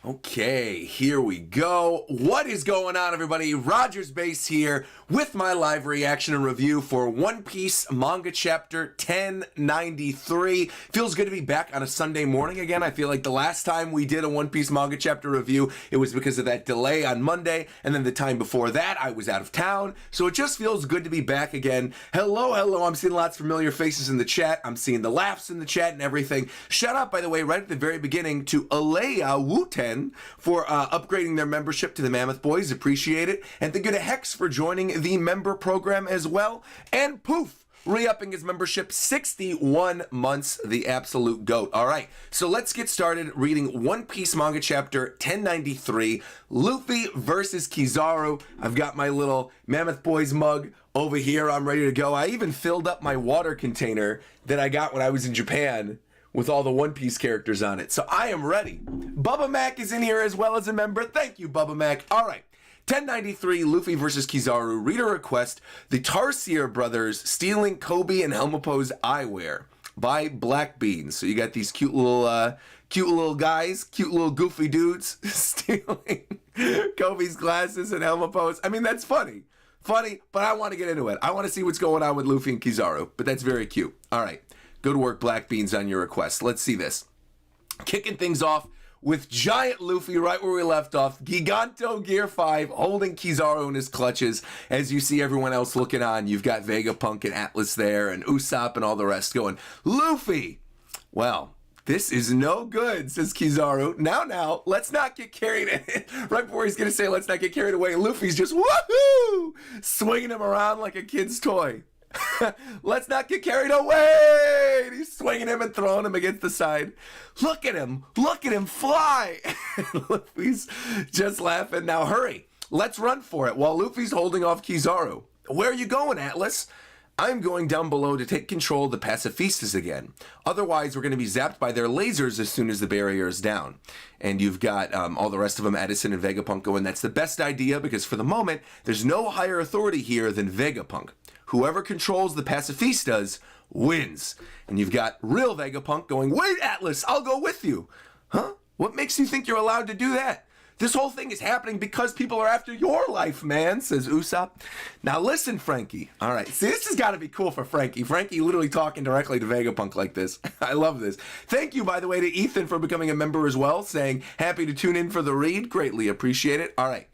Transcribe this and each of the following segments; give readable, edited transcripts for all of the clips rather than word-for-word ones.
Okay, here we go. What is going on, everybody? RogersBase here with my live reaction and review for One Piece manga chapter 1093. Feels good to be back on a Sunday morning again. I feel like the last time we did a One Piece manga chapter review, it was because of that delay on Monday, and then the time before that, I was out of town. So it just feels good to be back again. Hello. I'm seeing lots of familiar faces in the chat. I'm seeing the laughs in the chat and everything. Shout out, by the way, right at the very beginning to Alea Wooten for upgrading their membership to the Mammoth Boys. Appreciate it. And thank you to Hex for joining the member program as well. And Poof, re-upping his membership 61 months, the absolute GOAT. All right, so let's get started reading One Piece manga chapter 1093, Luffy versus Kizaru. I've got my little Mammoth Boys mug over here. I'm ready to go. I even filled up my water container that I got when I was in Japan with all the One Piece characters on it. So I am ready. Bubba Mac is in here as well as a member. Thank you, Bubba Mac. All right. 1093, Luffy versus Kizaru. Reader request, the Tarsier brothers stealing Kobe and Helmeppo's eyewear by Black Beans. So you got these cute little guys, cute little goofy dudes stealing Kobe's glasses and Helmeppo's. I mean, that's funny. Funny, but I want to get into it. I want to see what's going on with Luffy and Kizaru, but that's very cute. All right. Good work, Black Beans, on your request. Let's see this. Kicking things off with Giant Luffy right where we left off. Giganto Gear 5 holding Kizaru in his clutches. As you see everyone else looking on, you've got Vegapunk and Atlas there and Usopp and all the rest going, Luffy! Well, this is no good, says Kizaru. Now, let's not get carried away. Right before he's going to say, let's not get carried away, Luffy's just, woohoo! Swinging him around like a kid's toy. Let's not get carried away. He's swinging him and throwing him against the side. Look at him fly. Luffy's just laughing. Now hurry, let's run for it while Luffy's holding off Kizaru. Where are you going, Atlas? I'm going down below to take control of the pacifistas again. Otherwise, we're going to be zapped by their lasers as soon as the barrier is down. And you've got all the rest of them, Edison and Vegapunk, going, that's the best idea because for the moment, there's no higher authority here than Vegapunk. Whoever controls the pacifistas wins. And you've got real Vegapunk going, wait, Atlas, I'll go with you. Huh? What makes you think you're allowed to do that? This whole thing is happening because people are after your life, man, says Usopp. Now listen, Frankie. All right, see, this has got to be cool for Frankie. Frankie literally talking directly to Vegapunk like this. I love this. Thank you, by the way, to Ethan for becoming a member as well, saying happy to tune in for the read. Greatly appreciate it. All right,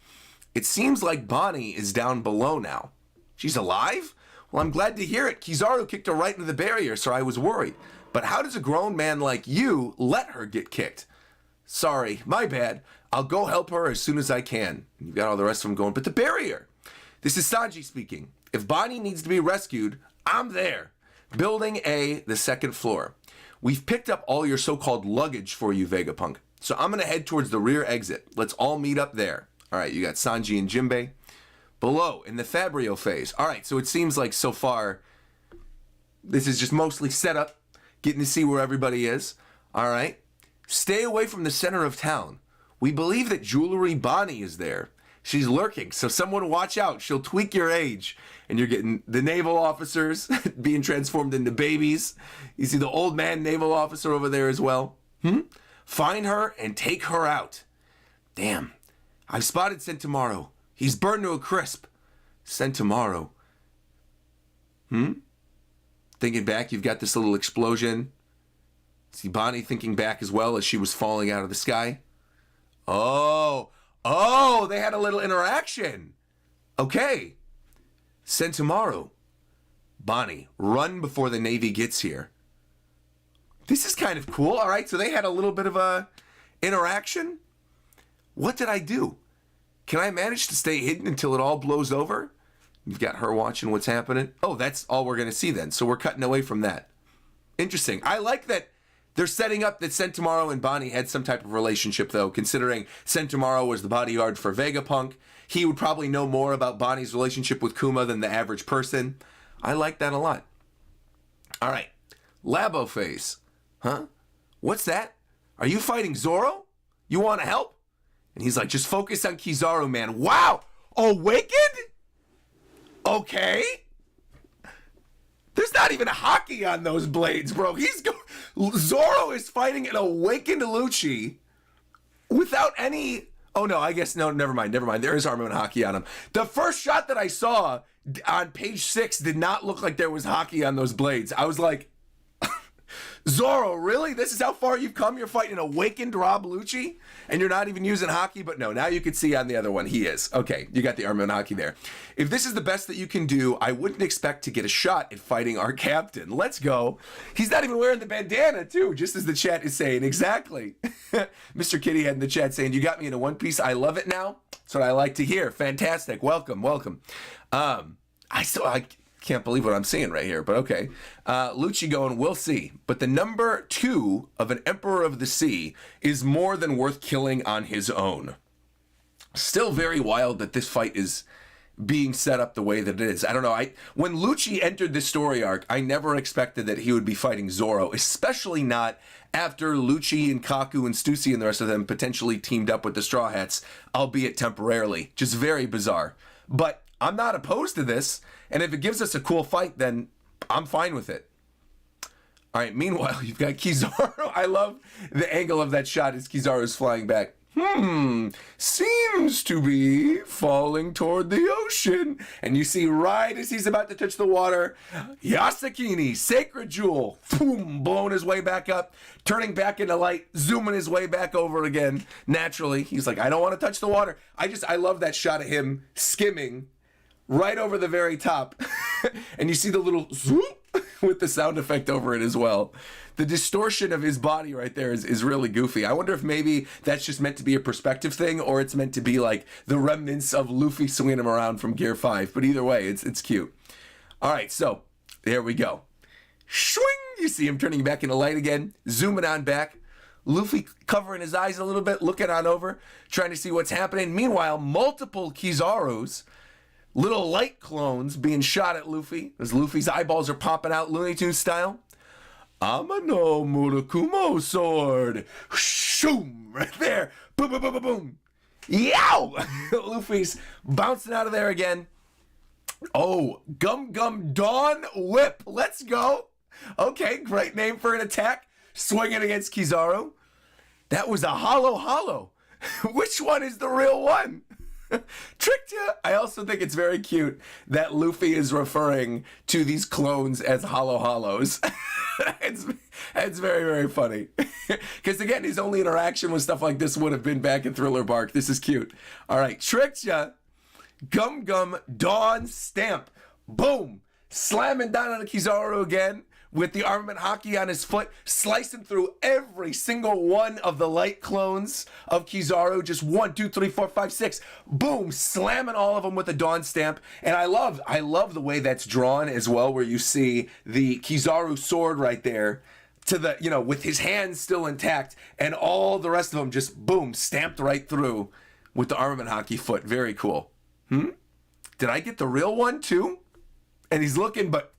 it seems like Bonnie is down below now. She's alive? Well, I'm glad to hear it. Kizaru kicked her right into the barrier, so I was worried. But how does a grown man like you let her get kicked? Sorry, my bad. I'll go help her as soon as I can. And you've got all the rest of them going, but the barrier. This is Sanji speaking. If Bonnie needs to be rescued, I'm there. Building A, the second floor. We've picked up all your so-called luggage for you, Vegapunk. So I'm going to head towards the rear exit. Let's all meet up there. All right, you got Sanji and Jinbei. Below, in the Fabrio phase. All right, so it seems like so far, this is just mostly set up, getting to see where everybody is. All right. Stay away from the center of town. We believe that Jewelry Bonnie is there. She's lurking, so someone watch out. She'll tweak your age. And you're getting the naval officers being transformed into babies. You see the old man naval officer over there as well. Find her and take her out. Damn. I've spotted Sentomaru. He's burned to a crisp. Sentomaru. Thinking back, you've got this little explosion. See Bonnie thinking back as well as she was falling out of the sky. Oh, they had a little interaction. Okay. Sentomaru. Bonnie, run before the Navy gets here. This is kind of cool. All right, so they had a little bit of a interaction. What did I do? Can I manage to stay hidden until it all blows over? You've got her watching what's happening. Oh, that's all we're going to see then. So we're cutting away from that. Interesting. I like that they're setting up that Sentomaru and Bonnie had some type of relationship, though, considering Sentomaru was the bodyguard for Vegapunk. He would probably know more about Bonnie's relationship with Kuma than the average person. I like that a lot. All right. Labo face. Huh? What's that? Are you fighting Zoro? You want to help? And he's like, just focus on Kizaru, man. Wow! Awakened? Okay. There's not even a hockey on those blades, bro. Zoro is fighting an awakened Lucci without any. Oh no, I guess no. Never mind. There is armament hockey on him. The first shot that I saw on page 6 did not look like there was hockey on those blades. I was like, Zoro, really? This is how far you've come? You're fighting an awakened Rob Lucci, and you're not even using hockey? But no, now you can see on the other one, he is. Okay, you got the armament hockey there. If this is the best that you can do, I wouldn't expect to get a shot at fighting our captain. Let's go. He's not even wearing the bandana, too, just as the chat is saying. Exactly. Mr. Kitty had in the chat saying, you got me in a one piece. I love it now. That's what I like to hear. Fantastic. Welcome. I can't believe what I'm seeing right here, but okay. Lucci going, we'll see. But the number 2 of an Emperor of the Sea is more than worth killing on his own. Still very wild that this fight is being set up the way that it is. I don't know. When Lucci entered this story arc, I never expected that he would be fighting Zoro, especially not after Lucci and Kaku and Stussy and the rest of them potentially teamed up with the Straw Hats, albeit temporarily. Just very bizarre. But I'm not opposed to this, and if it gives us a cool fight, then I'm fine with it. All right, meanwhile, you've got Kizaru. I love the angle of that shot as Kizaru's flying back. Seems to be falling toward the ocean. And you see right as he's about to touch the water, Yasakini, Sacred Jewel, boom, blowing his way back up, turning back into light, zooming his way back over again. Naturally, he's like, I don't want to touch the water. I love that shot of him skimming right over the very top. And you see the little zoop with the sound effect over it as well. The distortion of his body right there is really goofy. I wonder if maybe that's just meant to be a perspective thing, or it's meant to be like the remnants of Luffy swinging him around from Gear 5. But either way, it's cute. All right, so there we go. Swing! You see him turning back into light again, zooming on back. Luffy covering his eyes a little bit, looking on over, trying to see what's happening. Meanwhile, multiple Kizarus, little light clones being shot at Luffy as Luffy's eyeballs are popping out Looney Tunes style. Amano Murakumo sword. Shoom! Right there. Boom, boom, boom, boom, boom. Yow! Luffy's bouncing out of there again. Oh, Gum Gum Dawn Whip. Let's go. Okay, great name for an attack. Swinging against Kizaru. That was a hollow. Which one is the real one? Tricked ya! I also think it's very cute that Luffy is referring to these clones as hollows. It's very, very funny. Because again, his only interaction with stuff like this would have been back in Thriller Bark. This is cute. All right, tricked ya! Gum Gum Dawn Stamp. Boom! Slamming down on Kizaru again with the armament hockey on his foot, slicing through every single one of the light clones of Kizaru. Just 1, 2, 3, 4, 5, 6. Boom! Slamming all of them with the Dawn Stamp. And I love the way that's drawn as well, where you see the Kizaru sword right there to the, with his hands still intact, and all the rest of them just boom, stamped right through with the armament hockey foot. Very cool. Did I get the real one too? And he's looking, but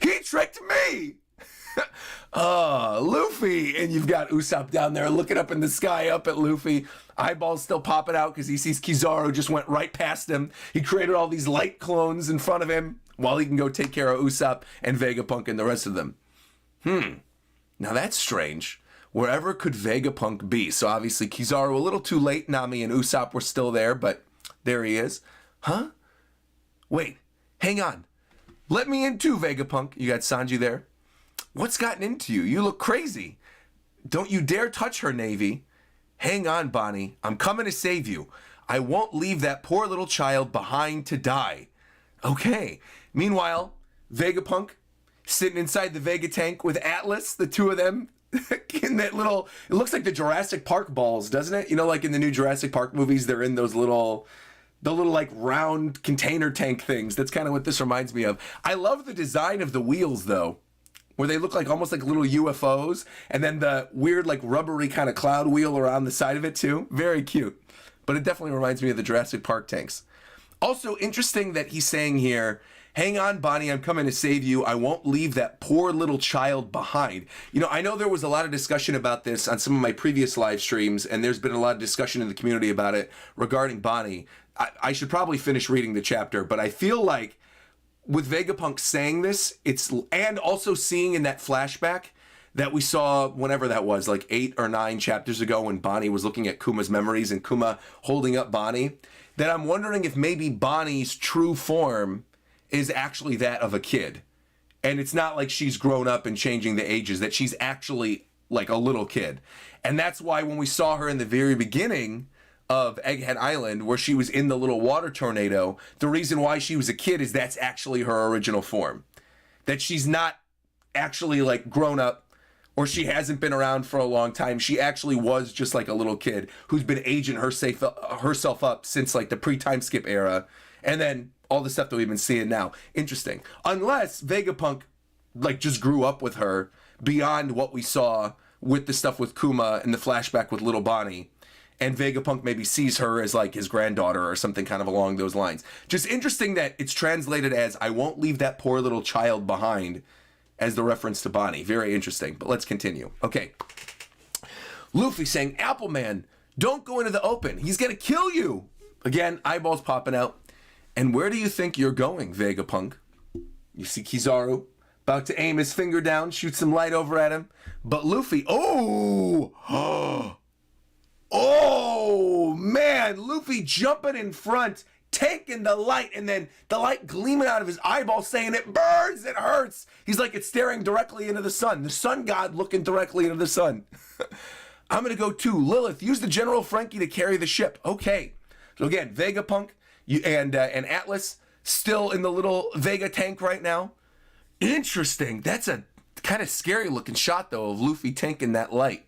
he tricked me. Luffy. And you've got Usopp down there looking up in the sky up at Luffy. Eyeballs still popping out because he sees Kizaru just went right past him. He created all these light clones in front of him while he can go take care of Usopp and Vegapunk and the rest of them. Now that's strange. Wherever could Vegapunk be? So obviously Kizaru a little too late. Nami and Usopp were still there, but there he is. Huh? Wait, hang on. Let me in too, Vegapunk. You got Sanji there. What's gotten into you? You look crazy. Don't you dare touch her, Navy. Hang on, Bonnie. I'm coming to save you. I won't leave that poor little child behind to die. Okay. Meanwhile, Vegapunk sitting inside the Vega tank with Atlas, the two of them in that little, it looks like the Jurassic Park balls, doesn't it? Like in the new Jurassic Park movies, they're in those the little like round container tank things. That's kind of what this reminds me of. I love the design of the wheels though, where they look like almost like little UFOs, and then the weird like rubbery kind of cloud wheel around the side of it too. Very cute. But it definitely reminds me of the Jurassic Park tanks. Also interesting that he's saying here, hang on, Bonnie, I'm coming to save you. I won't leave that poor little child behind. I know there was a lot of discussion about this on some of my previous live streams, and there's been a lot of discussion in the community about it regarding Bonnie. I should probably finish reading the chapter, but I feel like with Vegapunk saying this, and also seeing in that flashback that we saw whenever that was, like 8 or 9 chapters ago when Bonnie was looking at Kuma's memories and Kuma holding up Bonnie, that I'm wondering if maybe Bonnie's true form is actually that of a kid. And it's not like she's grown up and changing the ages, that she's actually like a little kid. And that's why when we saw her in the very beginning of Egghead Island, where she was in the little water tornado, the reason why she was a kid is that's actually her original form. That she's not actually like grown up, or she hasn't been around for a long time. She actually was just like a little kid who's been aging herself up since like the pre-time skip era. And then all the stuff that we've been seeing now. Interesting. Unless Vegapunk like just grew up with her beyond what we saw with the stuff with Kuma and the flashback with little Bonnie. And Vegapunk maybe sees her as like his granddaughter or something kind of along those lines. Just interesting that it's translated as, I won't leave that poor little child behind, as the reference to Bonnie. Very interesting, but let's continue. Okay. Luffy saying, Appleman, don't go into the open. He's gonna kill you. Again, eyeballs popping out. And where do you think you're going, Vegapunk? You see Kizaru about to aim his finger down, shoot some light over at him. But Luffy, oh man, Luffy jumping in front, taking the light, and then the light gleaming out of his eyeball saying it burns, it hurts. He's like, it's staring directly into the sun. The sun god looking directly into the sun. I'm going to go to Lilith. Use the General Frankie to carry the ship. Okay. So again, Vegapunk and Atlas still in the little Vega tank right now. Interesting. That's a kind of scary looking shot though of Luffy tanking that light.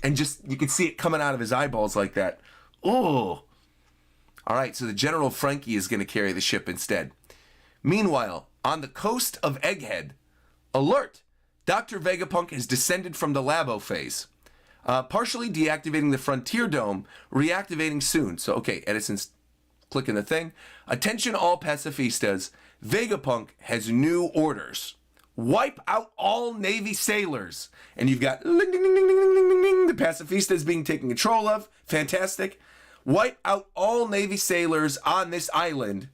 And just, you can see it coming out of his eyeballs like that. Oh. All right, so the General Frankie is going to carry the ship instead. Meanwhile, on the coast of Egghead, alert! Dr. Vegapunk has descended from the Labo phase. Partially deactivating the Frontier Dome, reactivating soon. So, okay, Edison's clicking the thing. Attention all pacifistas. Vegapunk has new orders. Wipe out all Navy sailors. And you've got ding, ding, ding, ding, ding, ding, ding, ding, the pacifistas being taken control of. Fantastic. Wipe out all Navy sailors on this island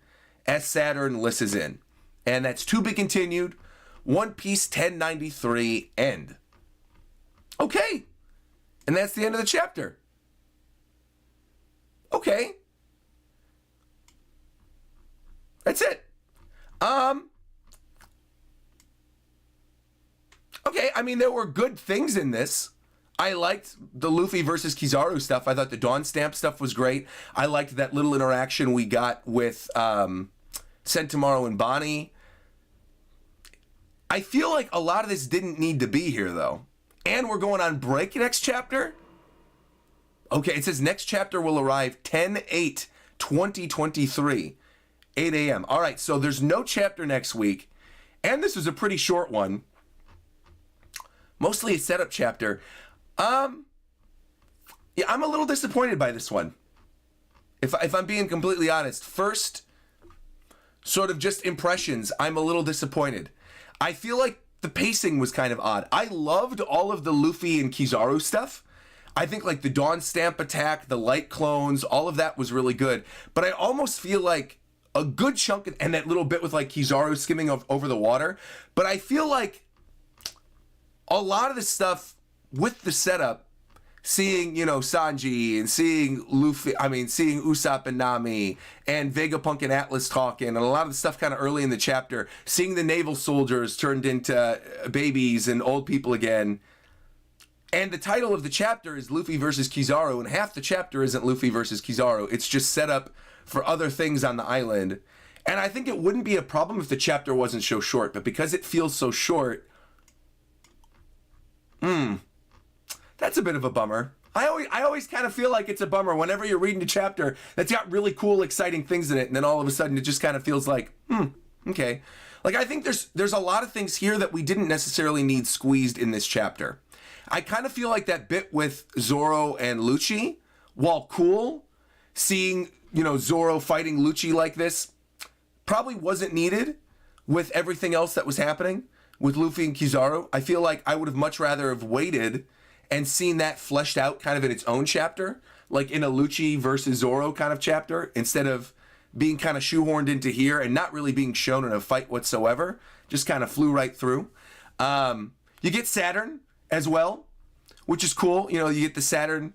as Saturn lisses in. And that's to be continued. One Piece 1093 end. Okay. And that's the end of the chapter. Okay. That's it. Okay, I mean, there were good things in this. I liked the Luffy versus Kizaru stuff. I thought the Dawn Stamp stuff was great. I liked that little interaction we got with Sentomaru and Bonnie. I feel like a lot of this didn't need to be here, though. And we're going on break next chapter? Okay, it says next chapter will arrive 10/8/2023, 8 a.m. All right, so there's no chapter next week. And this was a pretty short one. Mostly a setup chapter. Yeah, I'm a little disappointed by this one. If I'm being completely honest. First, sort of just impressions, I'm a little disappointed. I feel like the pacing was kind of odd. I loved all of the Luffy and Kizaru stuff. I think like the Dawn Stamp attack, the light clones, all of that was really good. But I almost feel like a good chunk, and that little bit with like Kizaru skimming over the water. But I feel like a lot of the stuff with the setup, seeing, you know, Sanji and seeing Luffy, seeing Usopp and Nami and Vegapunk and Atlas talking, and a lot of the stuff kind of early in the chapter, seeing the naval soldiers turned into babies and old people again. And the title of the chapter is Luffy versus Kizaru, and half the chapter isn't Luffy versus Kizaru. It's just set up for other things on the island. And I think it wouldn't be a problem if the chapter wasn't so short, but because it feels so short, that's a bit of a bummer. I always kind of feel like it's a bummer whenever you're reading a chapter that's got really cool, exciting things in it, and then all of a sudden it just kind of feels like, okay. Like, I think there's a lot of things here that we didn't necessarily need squeezed in this chapter. I kind of feel like that bit with Zoro and Lucci, while cool, seeing, you know, Zoro fighting Lucci like this, probably wasn't needed with everything else that was happening with Luffy and Kizaru. I feel like I would have much rather have waited and seen that fleshed out kind of in its own chapter, like in a Lucci versus Zoro kind of chapter, instead of being kind of shoehorned into here and not really being shown in a fight whatsoever. Just kind of flew right through. You get Saturn as well, which is cool. You know, you get the Saturn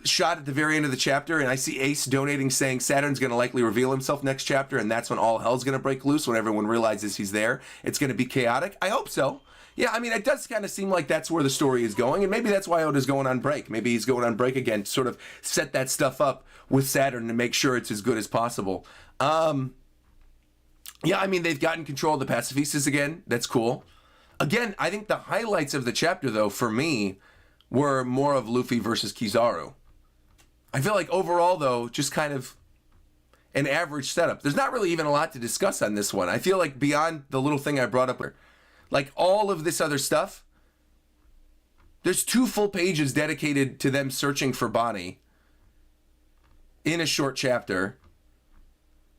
shot at the very end of the chapter, and I see Ace donating saying Saturn's going to likely reveal himself next chapter, and that's when all hell's going to break loose when everyone realizes he's there. It's going to be chaotic. I hope so. Yeah, I mean, it does kind of seem like that's where the story is going, and maybe that's why Oda's going on break. Maybe he's going on break again to sort of set that stuff up with Saturn to make sure it's as good as possible. Yeah, I mean, they've gotten control of the Pacifistas again. That's cool. Again, I think the highlights of the chapter, though, for me, were more of Luffy versus Kizaru. I feel like overall, though, just kind of an average setup. There's not really even a lot to discuss on this one. I feel like beyond the little thing I brought up here, like all of this other stuff, there's 2 full pages dedicated to them searching for Bonnie in a short chapter.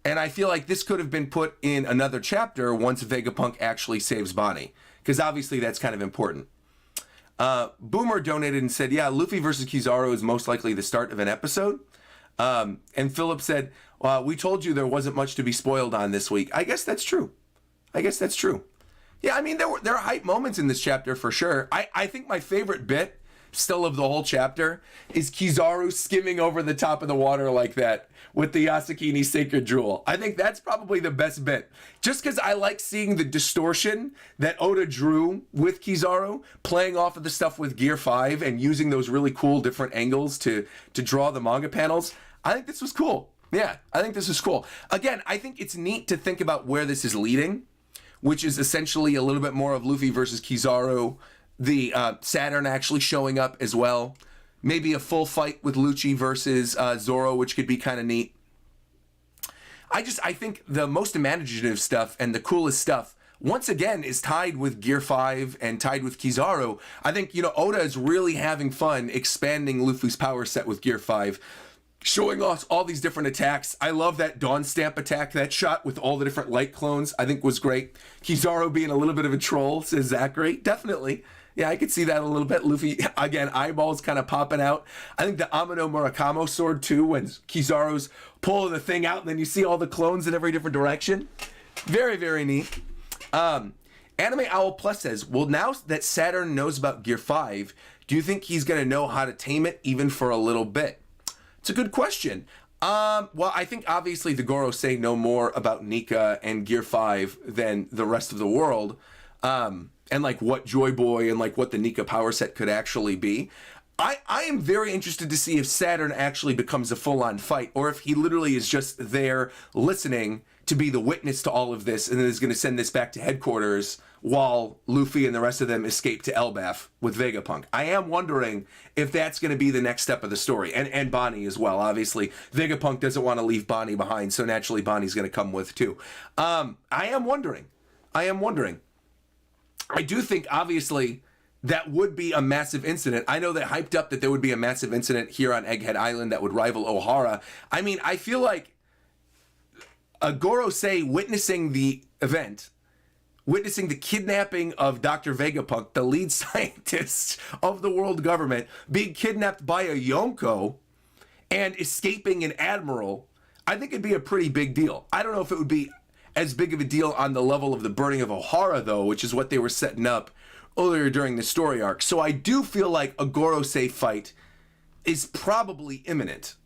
And I feel like this could have been put in another chapter once Vegapunk actually saves Bonnie, because obviously that's kind of important. Boomer donated and said, yeah, Luffy versus Kizaru is most likely the start of an episode. And Philip said, we told you there wasn't much to be spoiled on this week. I guess that's true. Yeah, I mean, there are hype moments in this chapter for sure. I think my favorite bit still of the whole chapter is Kizaru skimming over the top of the water like that with the Yasukini Sacred Jewel. I think that's probably the best bit. Just because I like seeing the distortion that Oda drew with Kizaru, playing off of the stuff with Gear 5 and using those really cool different angles to draw the manga panels. I think this was cool. Yeah, I think this is cool. Again, I think it's neat to think about where this is leading, which is essentially a little bit more of Luffy versus Kizaru, the Saturn actually showing up as well. Maybe a full fight with Lucci versus Zoro, which could be kind of neat. I think the most imaginative stuff and the coolest stuff, once again, is tied with Gear 5 and tied with Kizaru. I think, you know, Oda is really having fun expanding Luffy's power set with Gear 5, showing off all these different attacks. I love that Dawn Stamp attack, that shot with all the different light clones, I think was great. Kizaru being a little bit of a troll, says Zachary. Definitely. Yeah, I could see that a little bit. Luffy, again, eyeballs kind of popping out. I think the Amano Murakamo sword, too, when Kizaru's pulling the thing out and then you see all the clones in every different direction. Very, very neat. Anime Owl Plus says, well, now that Saturn knows about Gear 5, do you think he's going to know how to tame it even for a little bit? It's a good question. Well, I think obviously the Gorosei know more about Nika and Gear 5 than the rest of the world. And like what Joy Boy and like what the Nika power set could actually be. I am very interested to see if Saturn actually becomes a full-on fight, or if he literally is just there listening to be the witness to all of this and then is going to send this back to headquarters while Luffy and the rest of them escape to Elbaf with Vegapunk. I am wondering if that's going to be the next step of the story, and Bonnie as well. Obviously, Vegapunk doesn't want to leave Bonnie behind, so naturally Bonnie's going to come with too. I am wondering. I do think, obviously, that would be a massive incident. I know they hyped up that there would be a massive incident here on Egghead Island that would rival Ohara. I mean, I feel like a Gorosei witnessing the event, witnessing the kidnapping of Dr. Vegapunk, the lead scientist of the world government, being kidnapped by a Yonko and escaping an admiral, I think it'd be a pretty big deal. I don't know if it would be as big of a deal on the level of the burning of Ohara, though, which is what they were setting up earlier during the story arc. So I do feel like a Gorosei fight is probably imminent,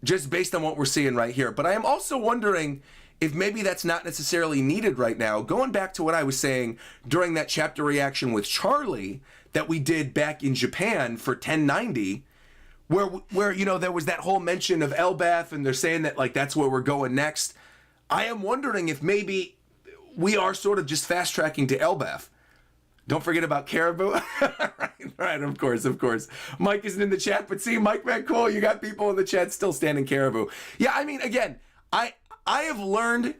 just based on what we're seeing right here. But I am also wondering if maybe that's not necessarily needed right now. Going back to what I was saying during that chapter reaction with Charlie that we did back in Japan for 1090, where you know, there was that whole mention of Elbaf, and they're saying that like that's where we're going next. I am wondering if maybe we are sort of just fast tracking to Elbaf. Don't forget about Caribou. right, of course. Mike isn't in the chat, but see, Mike, man, cool. You got people in the chat still standing Caribou. Yeah, I mean, again, I have learned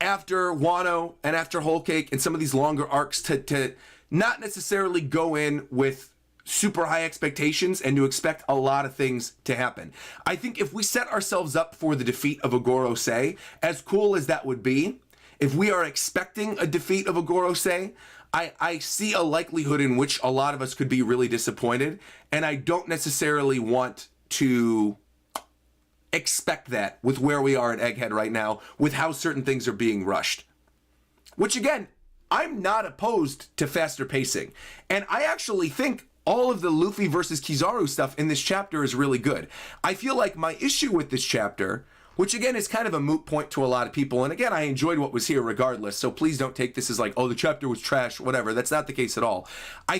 after Wano and after Whole Cake and some of these longer arcs to not necessarily go in with super high expectations and to expect a lot of things to happen. I think if we set ourselves up for the defeat of a Gorosei, as cool as that would be, if we are expecting a defeat of a Gorosei, I see a likelihood in which a lot of us could be really disappointed, and I don't necessarily want to expect that with where we are at Egghead right now, with how certain things are being rushed. Which again, I'm not opposed to faster pacing. And I actually think all of the Luffy versus Kizaru stuff in this chapter is really good. I feel like my issue with this chapter, which again is kind of a moot point to a lot of people, and again, I enjoyed what was here regardless, so please don't take this as like, oh, the chapter was trash, whatever. That's not the case at all. I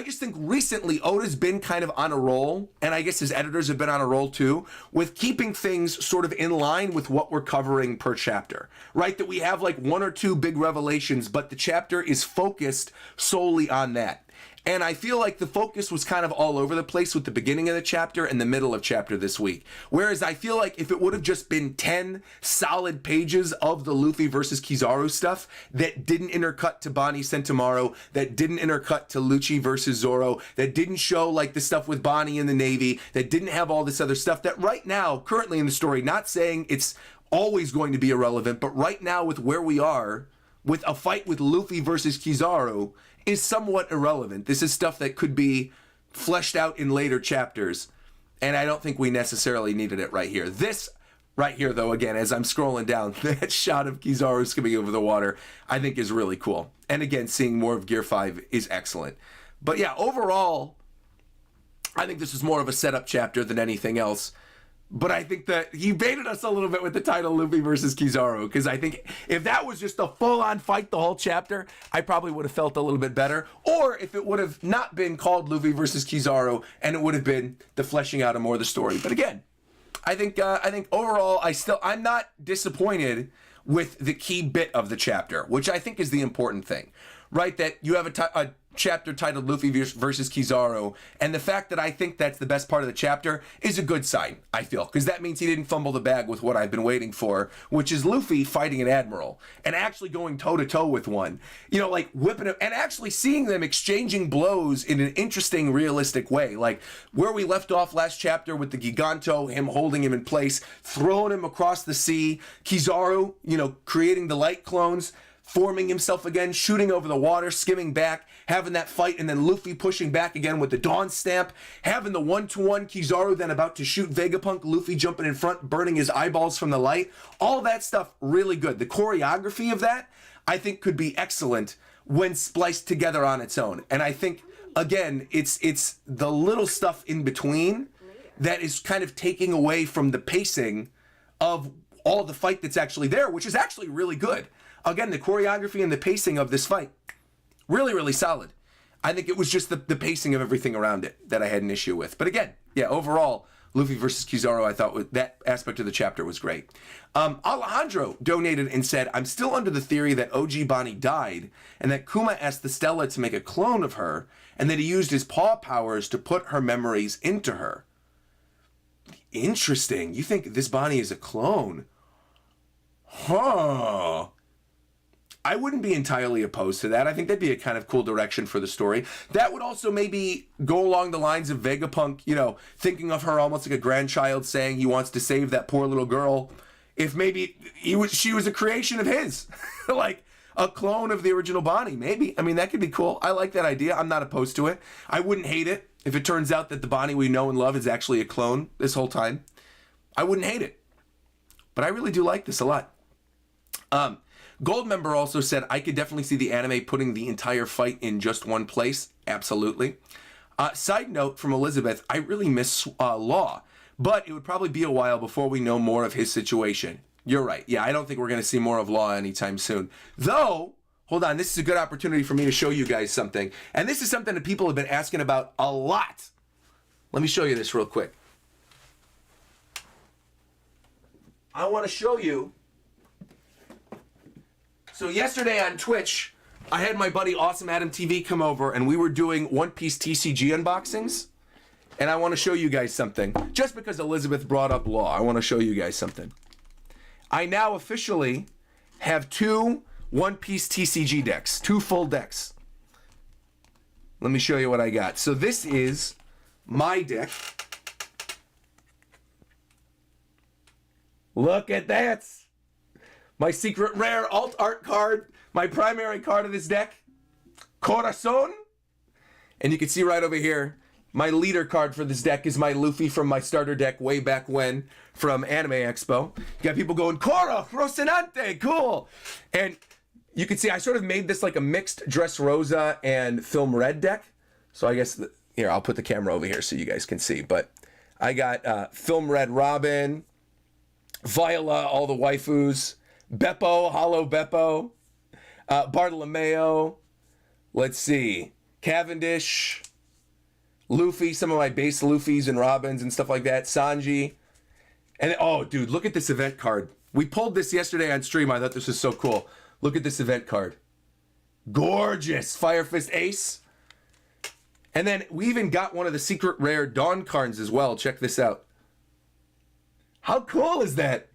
just think recently Oda's been kind of on a roll, and I guess his editors have been on a roll too, with keeping things sort of in line with what we're covering per chapter, right? That we have like one or two big revelations, but the chapter is focused solely on that. And I feel like the focus was kind of all over the place with the beginning of the chapter and the middle of chapter this week. Whereas I feel like if it would have just been 10 solid pages of the Luffy versus Kizaru stuff that didn't intercut to Bonnie Sentomaru, that didn't intercut to Lucci versus Zoro, that didn't show like the stuff with Bonnie in the Navy, that didn't have all this other stuff that right now, currently in the story, not saying it's always going to be irrelevant, but right now with where we are, with a fight with Luffy versus Kizaru, is somewhat irrelevant. This is stuff that could be fleshed out in later chapters, and I don't think we necessarily needed it right here. This right here, though, again, as I'm scrolling down, that shot of Kizaru skimming over the water, I think is really cool. And again, seeing more of Gear 5 is excellent. But yeah, overall, I think this is more of a setup chapter than anything else. But I think that he baited us a little bit with the title Luffy versus Kizaru, because I think if that was just a full-on fight the whole chapter, I probably would have felt a little bit better. Or if it would have not been called Luffy versus Kizaru, and it would have been the fleshing out of more of the story. But again, I think overall, I'm not disappointed with the key bit of the chapter, which I think is the important thing, right? That you have a chapter titled Luffy versus Kizaru, and the fact that I think that's the best part of the chapter is a good sign, I feel, because that means he didn't fumble the bag with what I've been waiting for, which is Luffy fighting an admiral and actually going toe-to-toe with one, you know, like whipping him and actually seeing them exchanging blows in an interesting, realistic way, like where we left off last chapter with the Giganto, him holding him in place, throwing him across the sea, Kizaru, you know, creating the light clones, forming himself again, shooting over the water, skimming back, having that fight, and then Luffy pushing back again with the Dawn Stamp, having the one-to-one Kizaru then about to shoot Vegapunk, Luffy jumping in front, burning his eyeballs from the light. All that stuff really good. The choreography of that, I think, could be excellent when spliced together on its own. And I think, again, it's the little stuff in between that is kind of taking away from the pacing of all the fight that's actually there, which is actually really good. Again, the choreography and the pacing of this fight, really, really solid. I think it was just the pacing of everything around it that I had an issue with. But again, yeah, overall, Luffy versus Kizaru, I thought that aspect of the chapter was great. Alejandro donated and said, I'm still under the theory that OG Bonnie died and that Kuma asked the Stella to make a clone of her and that he used his paw powers to put her memories into her. Interesting. You think this Bonnie is a clone? Huh. I wouldn't be entirely opposed to that. I think that'd be a kind of cool direction for the story. That would also maybe go along the lines of Vegapunk, you know, thinking of her almost like a grandchild saying he wants to save that poor little girl. If maybe she was a creation of his, like a clone of the original Bonnie, maybe. I mean, that could be cool. I like that idea. I'm not opposed to it. I wouldn't hate it if it turns out that the Bonnie we know and love is actually a clone this whole time. I wouldn't hate it. But I really do like this a lot. Goldmember also said, I could definitely see the anime putting the entire fight in just one place. Absolutely. Side note from Elizabeth, I really miss Law, but it would probably be a while before we know more of his situation. You're right. Yeah, I don't think we're going to see more of Law anytime soon. Though, hold on, this is a good opportunity for me to show you guys something. And this is something that people have been asking about a lot. Let me show you this real quick. I want to show you. So yesterday on Twitch, I had my buddy Awesome Adam TV come over and we were doing One Piece TCG unboxings. And I want to show you guys something. Just because Elizabeth brought up Law, I want to show you guys something. I now officially have 2 One Piece TCG decks, 2 full decks. Let me show you what I got. So this is my deck. Look at that. My secret rare alt art card, my primary card of this deck, Corazon. And you can see right over here, my leader card for this deck is my Luffy from my starter deck way back when from Anime Expo. You got people going, Cora, Rocinante, cool. And you can see I sort of made this like a mixed Dressrosa and Film Red deck. So I guess, here, I'll put the camera over here so you guys can see. But I got Film Red Robin, Viola, all the waifus, Beppo, Hollow Beppo, Bartolomeo, let's see, Cavendish, Luffy, some of my base Luffys and Robins and stuff like that, Sanji. And oh, dude, look at this event card. We pulled this yesterday on stream. I thought this was so cool. Look at this event card. Gorgeous. Fire Fist Ace. And then we even got one of the secret rare Dawn cards as well. Check this out. How cool is that?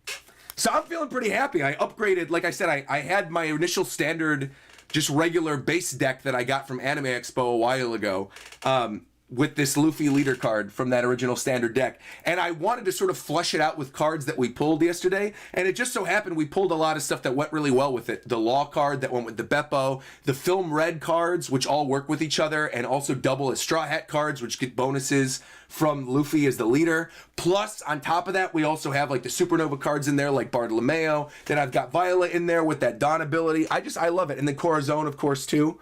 So I'm feeling pretty happy. I upgraded, like I said, I had my initial standard, just regular base deck that I got from Anime Expo a while ago. With this Luffy leader card from that original standard deck. And I wanted to sort of flush it out with cards that we pulled yesterday. And it just so happened we pulled a lot of stuff that went really well with it. The Law card that went with the Beppo, the Film Red cards, which all work with each other and also double as Straw Hat cards, which get bonuses from Luffy as the leader. Plus, on top of that, we also have like the Supernova cards in there, like Bartolomeo. Then I've got Viola in there with that Dawn ability. I love it. And then Corazon, of course, too.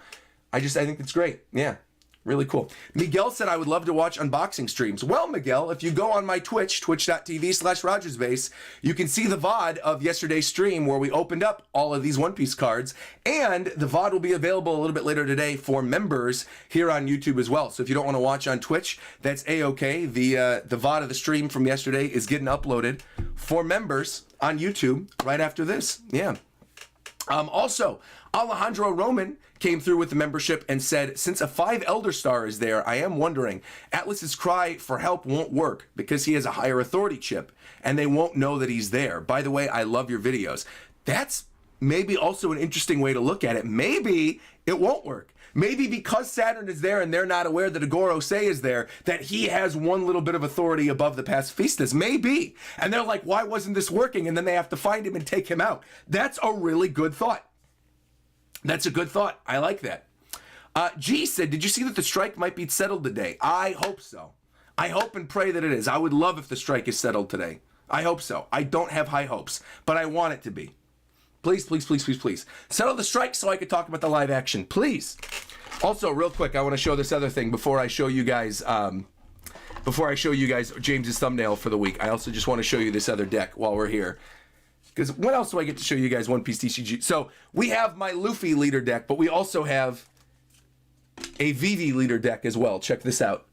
I think it's great. Yeah. Really cool. Miguel said I would love to watch unboxing streams. Well, Miguel, if you go on my Twitch, twitch.tv/RogersBase, you can see the VOD of yesterday's stream where we opened up all of these One Piece cards. And the VOD will be available a little bit later today for members here on YouTube as well. So if you don't want to watch on Twitch, that's A-okay. The VOD of the stream from yesterday is getting uploaded for members on YouTube right after this. Yeah. Also, Alejandro Roman came through with the membership and said, since a 5 Elder Star is there, I am wondering, Atlas's cry for help won't work because he has a higher authority chip and they won't know that he's there. By the way, I love your videos. That's maybe also an interesting way to look at it. Maybe it won't work. Maybe because Saturn is there and they're not aware that Agoro Sei is there, that he has one little bit of authority above the pacifistas. Maybe. And they're like, why wasn't this working? And then they have to find him and take him out. That's a really good thought. That's a good thought. I like that. G said, did you see that the strike might be settled today? I hope so. I hope and pray that it is. I would love if the strike is settled today. I hope so. I don't have high hopes, but I want it to be. Please, please, please, please, please. Settle the strike so I could talk about the live action. Please. Also, real quick, I want to show this other thing before I show you guys James's thumbnail for the week. I also just want to show you this other deck while we're here. Because when else do I get to show you guys One Piece TCG? So we have my Luffy leader deck, but we also have a Vivi leader deck as well. Check this out.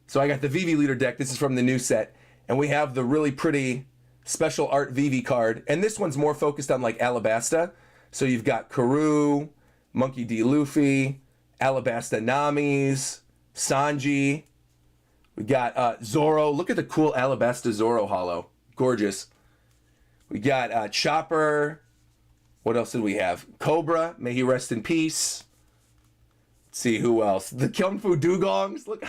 So I got the Vivi leader deck. This is from the new set. And we have the really pretty special art Vivi card. And this one's more focused on like Alabasta. So you've got Karoo, Monkey D. Luffy, Alabasta Namis, Sanji. We got Zoro. Look at the cool Alabasta Zoro holo. Gorgeous. We got Chopper. What else did we have? Cobra. May he rest in peace. Let's see who else. The Kung Fu Dugongs. Look,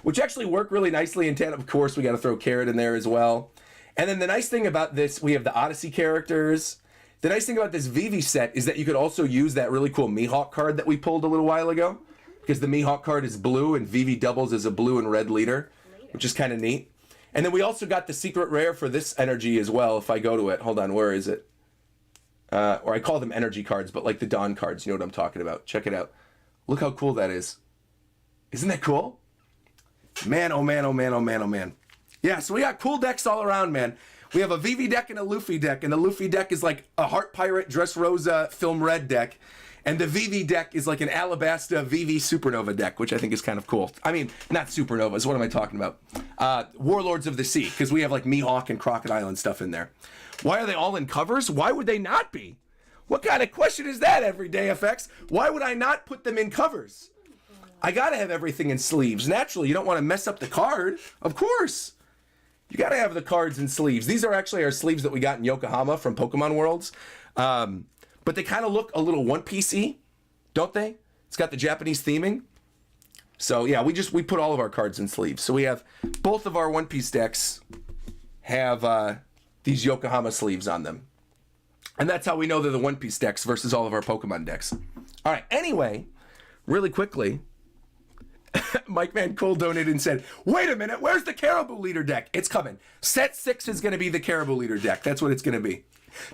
which actually work really nicely in tandem. Of course, we got to throw Carrot in there as well. And then the nice thing about this, we have the Odyssey characters. The nice thing about this Vivi set is that you could also use that really cool Mihawk card that we pulled a little while ago. Because the Mihawk card is blue and Vivi doubles as a blue and red leader, which is kind of neat. And then we also got the secret rare for this energy as well. If I go to it, hold on, where is it? Or I call them energy cards, but like the Dawn cards, you know what I'm talking about. Check it out. Look how cool that is. Isn't that cool? Man, oh man, oh man, oh man, oh man. Yeah, so we got cool decks all around, man. We have a Vivi deck and a Luffy deck, and the Luffy deck is like a Heart Pirate Dressrosa Film Red deck. And the Vivi deck is like an Alabasta Vivi Supernova deck, which I think is kind of cool. I mean, not Supernovas. What am I talking about? Warlords of the Sea, because we have like Mihawk and Crocodile and stuff in there. Why are they all in covers? Why would they not be? What kind of question is that, Everyday FX? Why would I not put them in covers? I gotta have everything in sleeves. Naturally, you don't want to mess up the card. Of course. You gotta have the cards in sleeves. These are actually our sleeves that we got in Yokohama from Pokemon Worlds. But they kind of look a little One Piece-y, don't they? It's got the Japanese theming. So yeah, we put all of our cards in sleeves. So we have both of our One Piece decks have these Yokohama sleeves on them. And that's how we know they're the One Piece decks versus all of our Pokemon decks. All right, anyway, really quickly, Mike Van Cole donated and said, wait a minute, where's the Caribou Leader deck? It's coming. Set 6 is going to be the Caribou Leader deck. That's what it's going to be.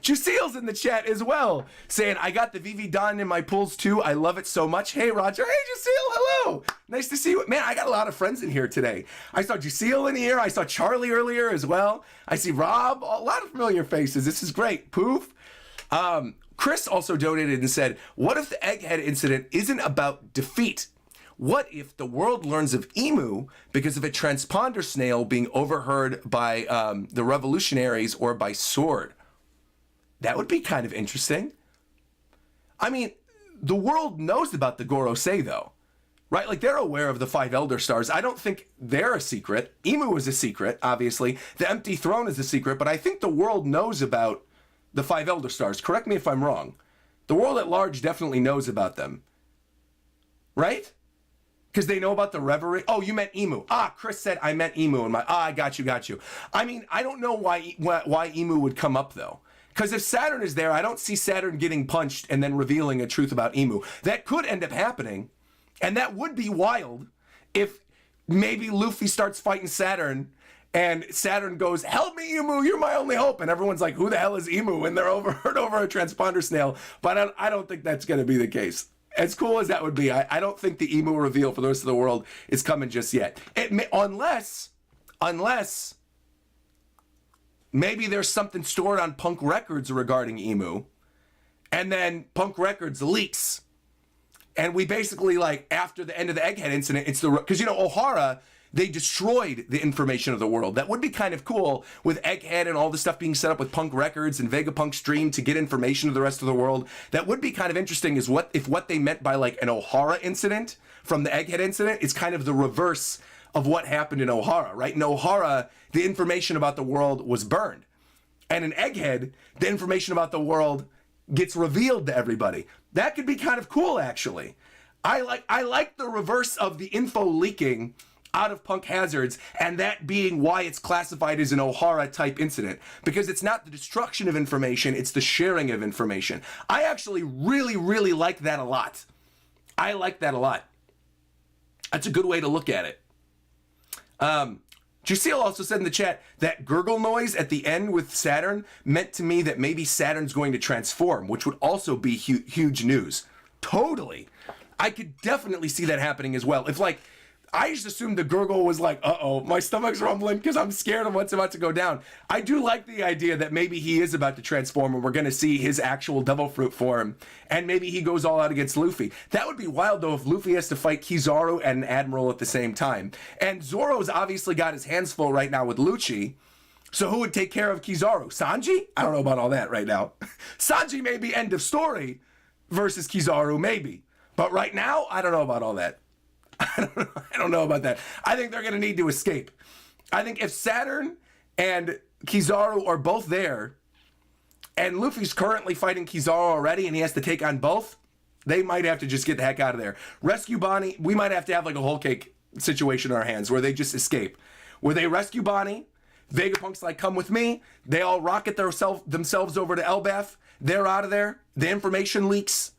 Juseel's in the chat as well, saying, I got the VV Don in my pools too. I love it so much. Hey, Roger. Hey, Juseel. Hello. Nice to see you. Man, I got a lot of friends in here today. I saw Juseel in here. I saw Charlie earlier as well. I see Rob. A lot of familiar faces. This is great. Poof. Chris also donated and said, what if the egghead incident isn't about defeat? What if the world learns of Emu because of a transponder snail being overheard by the revolutionaries or by Sword? That would be kind of interesting. I mean, the world knows about the Gorosei, though, right? Like, they're aware of the 5 Elder Stars. I don't think they're a secret. Emu is a secret, obviously. The Empty Throne is a secret, but I think the world knows about the 5 Elder Stars. Correct me if I'm wrong. The world at large definitely knows about them, right? Because they know about the Reverie. Oh, you meant Emu. Chris said I meant Emu. And I got you. I mean, I don't know why Emu would come up, though. Because if Saturn is there, I don't see Saturn getting punched and then revealing a truth about Emu. That could end up happening. And that would be wild if maybe Luffy starts fighting Saturn and Saturn goes, help me, Emu, you're my only hope. And everyone's like, who the hell is Emu? And they're overheard over a transponder snail. But I don't think that's going to be the case. As cool as that would be, I don't think the Emu reveal for the rest of the world is coming just yet. Unless maybe there's something stored on Punk Records regarding Emu, and then Punk Records leaks. And we basically, like, after the end of the Egghead incident, because, Ohara, they destroyed the information of the world. That would be kind of cool with Egghead and all the stuff being set up with Punk Records and Vegapunk Stream to get information of the rest of the world. That would be kind of interesting is what they meant by like an Ohara incident from the Egghead incident is kind of the reverse of what happened in Ohara, right? In Ohara, the information about the world was burned. And in Egghead, the information about the world gets revealed to everybody. That could be kind of cool, actually. I like the reverse of the info leaking out of Punk Hazards, and that being why it's classified as an Ohara type incident, because it's not the destruction of information, it's the sharing of information. I actually really, really like that a lot. I like that a lot. That's a good way to look at it. Juseel also said in the chat that gurgle noise at the end with Saturn meant to me that maybe Saturn's going to transform, which would also be huge news. Totally. I could definitely see that happening as well. If like, I just assumed the gurgle was like, uh-oh, my stomach's rumbling because I'm scared of what's about to go down. I do like the idea that maybe he is about to transform and we're going to see his actual devil fruit form, and maybe he goes all out against Luffy. That would be wild, though, if Luffy has to fight Kizaru and an Admiral at the same time. And Zoro's obviously got his hands full right now with Lucci, so who would take care of Kizaru? Sanji? I don't know about all that right now. Sanji may be end of story versus Kizaru, maybe. But right now, I don't know about all that. I don't know about that. I think they're going to need to escape. I think if Saturn and Kizaru are both there, and Luffy's currently fighting Kizaru already, and he has to take on both, they might have to just get the heck out of there. Rescue Bonnie, we might have to have like a whole cake situation in our hands where they just escape. Where they rescue Bonnie, Vegapunk's like, come with me. They all rocket themselves over to Elbaf. They're out of there. The information leaks.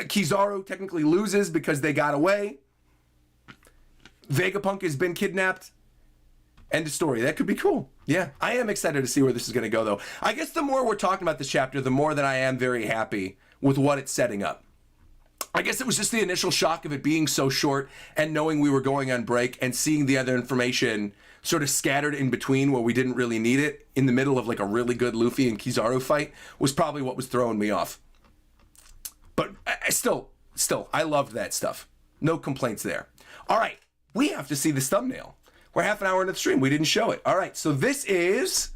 Kizaru technically loses because they got away. Vegapunk has been kidnapped. End of story. That could be cool. Yeah, I am excited to see where this is going to go, though. I guess the more we're talking about this chapter, the more that I am very happy with what it's setting up. I guess it was just the initial shock of it being so short and knowing we were going on break and seeing the other information sort of scattered in between where we didn't really need it in the middle of like a really good Luffy and Kizaru fight was probably what was throwing me off. But still, I loved that stuff. No complaints there. All right. We have to see this thumbnail. We're half an hour into the stream. We didn't show it. All right, so this is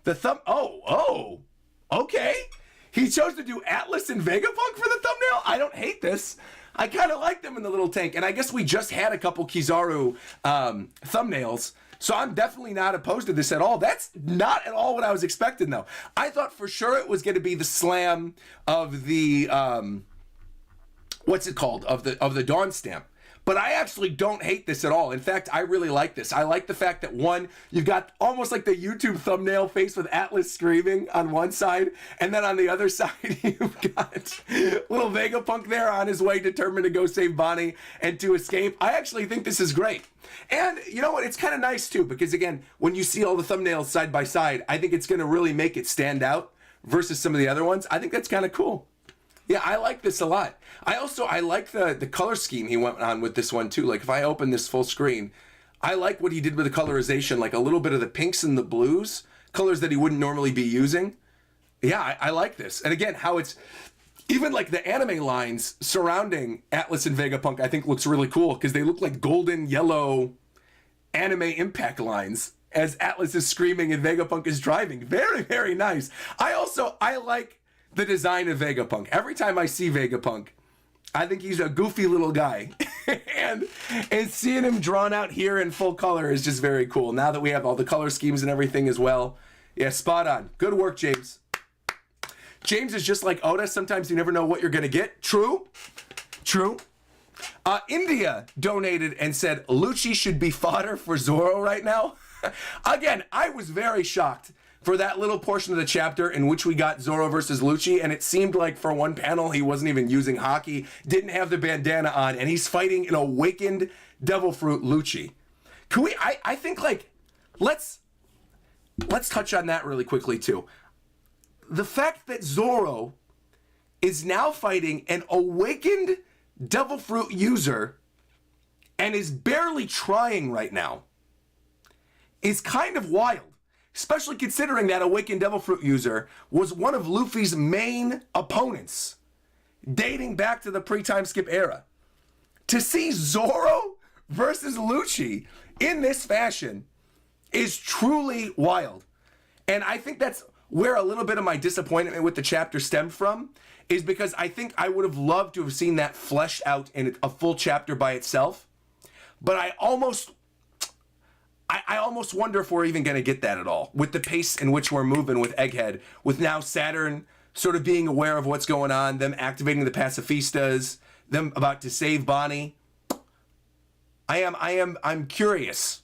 the Oh, okay. He chose to do Atlas and Vegapunk for the thumbnail? I don't hate this. I kind of like them in the little tank. And I guess we just had a couple Kizaru thumbnails, so I'm definitely not opposed to this at all. That's not at all what I was expecting, though. I thought for sure it was going to be the slam of the, what's it called? Of the Dawn Stamp. But I actually don't hate this at all. In fact, I really like this. I like the fact that, one, you've got almost like the YouTube thumbnail face with Atlas screaming on one side, and then on the other side, you've got little Vegapunk there on his way, determined to go save Bonnie and to escape. I actually think this is great. And you know what? It's kind of nice, too, because, again, when you see all the thumbnails side by side, I think it's going to really make it stand out versus some of the other ones. I think that's kind of cool. Yeah, I like this a lot. I like the color scheme he went on with this one too. Like if I open this full screen, I like what he did with the colorization, like a little bit of the pinks and the blues, colors that he wouldn't normally be using. Yeah, I like this. And again, how it's even like the anime lines surrounding Atlas and Vegapunk, I think looks really cool because they look like golden yellow anime impact lines as Atlas is screaming and Vegapunk is driving. Very, very nice. I like the design of Vegapunk. Every time I see Vegapunk, I think he's a goofy little guy. and seeing him drawn out here in full color is just very cool. Now that we have all the color schemes and everything as well. Yeah, spot on. Good work, James. James is just like Oda. Sometimes you never know what you're going to get. True. True. India donated and said Lucci should be fodder for Zoro right now. Again, I was very shocked for that little portion of the chapter in which we got Zoro versus Lucci, and it seemed like for one panel he wasn't even using hockey, didn't have the bandana on, and he's fighting an awakened Devil Fruit Lucci. Can we, I think like, let's touch on that really quickly too. The fact that Zoro is now fighting an awakened Devil Fruit user and is barely trying right now is kind of wild. Especially considering that awakened Devil Fruit user was one of Luffy's main opponents, dating back to the pre-time skip era. To see Zoro versus Lucci in this fashion is truly wild. And I think that's where a little bit of my disappointment with the chapter stemmed from, is because I think I would have loved to have seen that fleshed out in a full chapter by itself. But I almost wonder if we're even going to get that at all, with the pace in which we're moving with Egghead, with now Saturn sort of being aware of what's going on, them activating the pacifistas, them about to save Bonnie. I'm curious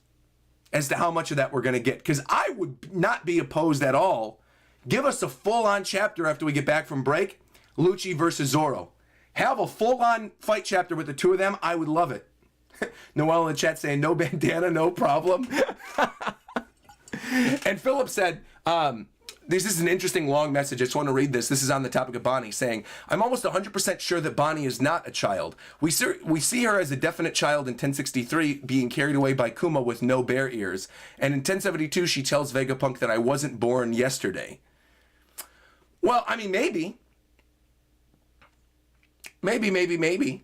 as to how much of that we're going to get, because I would not be opposed at all. Give us a full-on chapter after we get back from break, Lucci versus Zoro. Have a full-on fight chapter with the two of them. I would love it. Noel in the chat saying, no bandana, no problem. And Philip said, this is an interesting long message. I just want to read this. This is on the topic of Bonnie, saying, I'm almost 100% sure that Bonnie is not a child. We see her as a definite child in 1063 being carried away by Kuma with no bear ears. And in 1072, she tells Vegapunk that I wasn't born yesterday. Well, I mean, maybe. Maybe.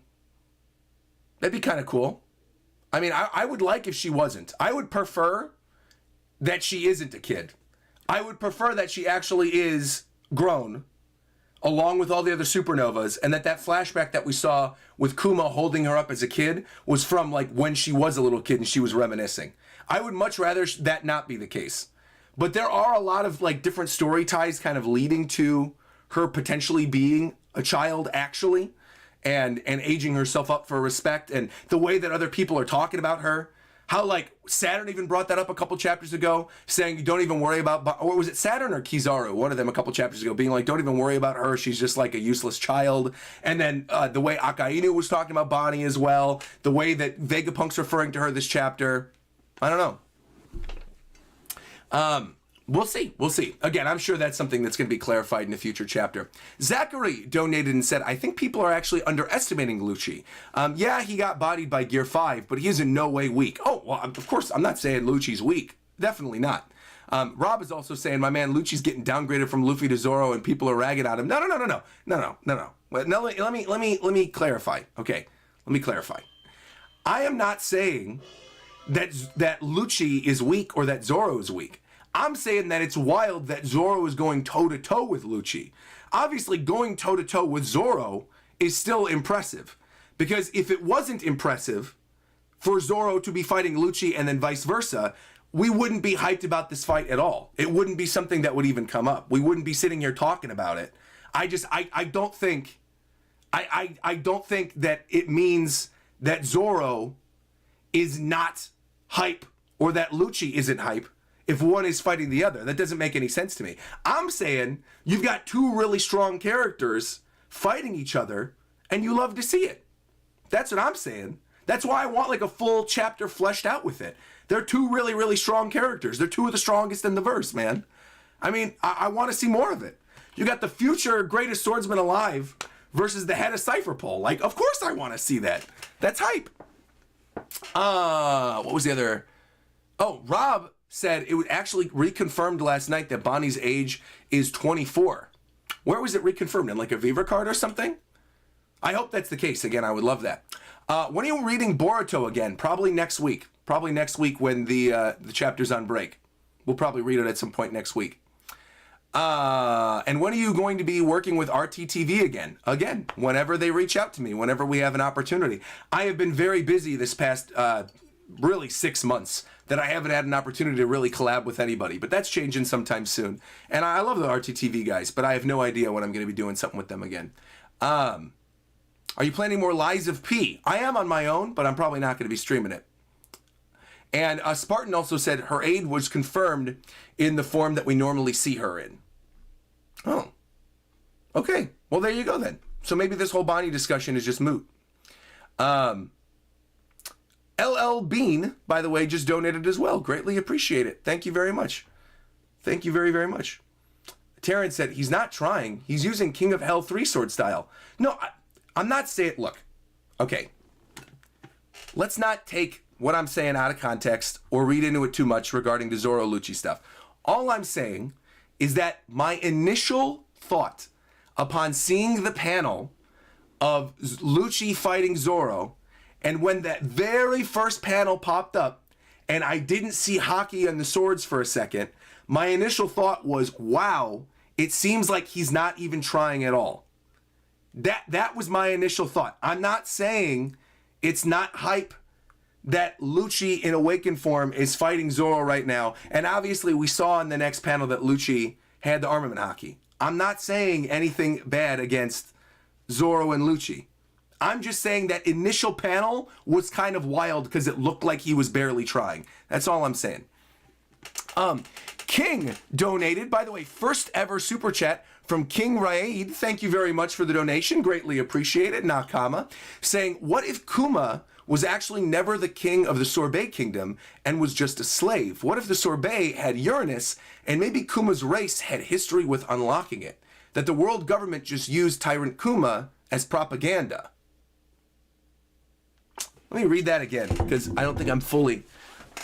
That'd be kind of cool. I mean, I would like if she wasn't. I would prefer that she isn't a kid. I would prefer that she actually is grown, along with all the other supernovas, and that flashback that we saw with Kuma holding her up as a kid was from like when she was a little kid and she was reminiscing. I would much rather that not be the case. But there are a lot of like different story ties kind of leading to her potentially being a child actually, and aging herself up for respect, and the way that other people are talking about her. How like Saturn even brought that up a couple chapters ago, saying you don't even worry about, or was it Saturn or Kizaru, one of them a couple chapters ago, being like, don't even worry about her, she's just like a useless child. And then the way Akainu was talking about Bonnie as well, the way that Vegapunk's referring to her this chapter, I don't know. We'll see. Again, I'm sure that's something that's going to be clarified in a future chapter. Zachary donated and said, I think people are actually underestimating Lucci. Yeah, he got bodied by Gear 5, but he is in no way weak. Oh, well, of course, I'm not saying Lucci's weak. Definitely not. Rob is also saying, my man, Lucci's getting downgraded from Luffy to Zoro and people are ragging on him. No. Let me clarify. Okay, let me clarify. I am not saying that Lucci is weak or that Zoro is weak. I'm saying that it's wild that Zoro is going toe-to-toe with Lucci. Obviously, going toe-to-toe with Zoro is still impressive. Because if it wasn't impressive for Zoro to be fighting Lucci and then vice versa, we wouldn't be hyped about this fight at all. It wouldn't be something that would even come up. We wouldn't be sitting here talking about it. I don't think that it means that Zoro is not hype or that Lucci isn't hype if one is fighting the other. That doesn't make any sense to me. I'm saying you've got two really strong characters fighting each other and you love to see it. That's what I'm saying. That's why I want like a full chapter fleshed out with it. They're two really, really strong characters. They're two of the strongest in the verse, man. I mean, I want to see more of it. You got the future greatest swordsman alive versus the head of Cypher Pole. Like, of course I want to see that. That's hype. What was the other? Oh, Rob said it was actually reconfirmed last night that Bonnie's age is 24. Where was it reconfirmed? In like a Viva card or something? I hope that's the case. Again, I would love that. When are you reading Boruto again? Probably next week. Probably next week when the chapter's on break. We'll probably read it at some point next week. And when are you going to be working with RTTV again? Again, whenever they reach out to me, whenever we have an opportunity. I have been very busy this past, really 6 months that I haven't had an opportunity to really collab with anybody, but that's changing sometime soon. And I love the RTTV guys, but I have no idea when I'm going to be doing something with them again. Are you planning more Lies of P? I am on my own, but I'm probably not going to be streaming it. And Spartan also said her aid was confirmed in the form that we normally see her in. Oh. Okay. Well, there you go then. So maybe this whole Bonnie discussion is just moot. LL Bean, by the way, just donated as well. Greatly appreciate it. Thank you very much. Thank you very, very much. Terrence said he's not trying. He's using King of Hell 3-sword style. No, I'm not saying... Look. Okay. Let's not take what I'm saying out of context or read into it too much regarding the Zoro Lucci stuff. All I'm saying is that my initial thought upon seeing the panel of Lucci fighting Zoro, and when that very first panel popped up and I didn't see Haki and the swords for a second, my initial thought was, wow, it seems like he's not even trying at all. That was my initial thought. I'm not saying it's not hype that Lucci in awakened form is fighting Zoro right now. And obviously we saw in the next panel that Lucci had the armament Haki. I'm not saying anything bad against Zoro and Lucci. I'm just saying that initial panel was kind of wild because it looked like he was barely trying. That's all I'm saying. King donated, by the way, first ever super chat from King Raid. Thank you very much for the donation. Greatly appreciated. Nakama. Saying, what if Kuma was actually never the king of the Sorbet kingdom and was just a slave? What if the Sorbet had Uranus and maybe Kuma's race had history with unlocking it? That the world government just used Tyrant Kuma as propaganda? Let me read that again, because I don't think I'm fully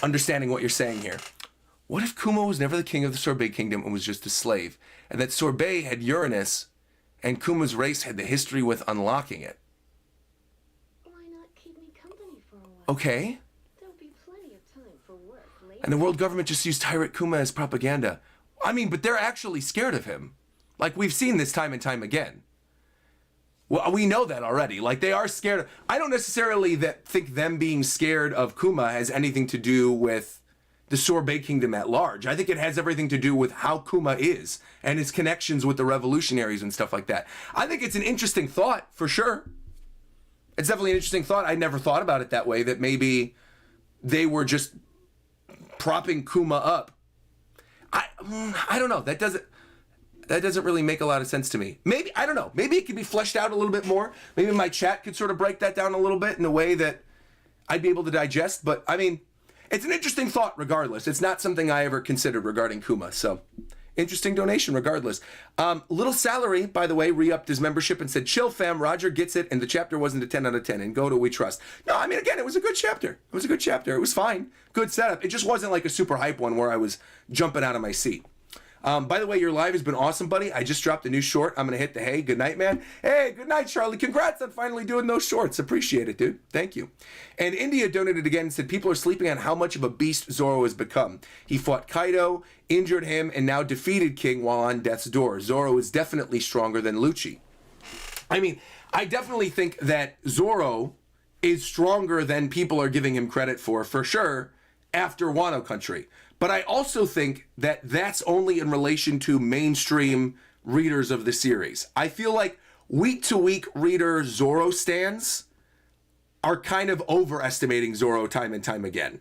understanding what you're saying here. What if Kuma was never the king of the Sorbet kingdom and was just a slave? And that Sorbet had Uranus and Kuma's race had the history with unlocking it? Why not keep me company for a while? Okay. There'll be plenty of time for work later. And the world government just used Tyrant Kuma as propaganda. I mean, but they're actually scared of him. Like, we've seen this time and time again. Well, we know that already. Like, they are scared. I don't necessarily think them being scared of Kuma has anything to do with the Sorbet kingdom at large. I think it has everything to do with how Kuma is and his connections with the revolutionaries and stuff like that. I think it's an interesting thought, for sure. It's definitely an interesting thought. I never thought about it that way, that maybe they were just propping Kuma up. I don't know. That doesn't really make a lot of sense to me. Maybe, I don't know. Maybe it could be fleshed out a little bit more. Maybe my chat could sort of break that down a little bit in a way that I'd be able to digest. But, I mean, it's an interesting thought regardless. It's not something I ever considered regarding Kuma. So, interesting donation regardless. Little Salary, by the way, re-upped his membership and said, chill fam, Roger gets it, and the chapter wasn't a 10 out of 10, and go to We Trust. No, I mean, again, it was a good chapter. It was a good chapter. It was fine. Good setup. It just wasn't like a super hype one where I was jumping out of my seat. By the way, your live has been awesome, buddy. I just dropped a new short. I'm going to hit the hay. Good night, man. Hey, good night, Charlie. Congrats on finally doing those shorts. Appreciate it, dude. Thank you. And India donated again and said, people are sleeping on how much of a beast Zoro has become. He fought Kaido, injured him, and now defeated King while on death's door. Zoro is definitely stronger than Lucci. I mean, I definitely think that Zoro is stronger than people are giving him credit for sure, after Wano Country. But I also think that that's only in relation to mainstream readers of the series. I feel like week-to-week reader Zoro stans are kind of overestimating Zoro time and time again.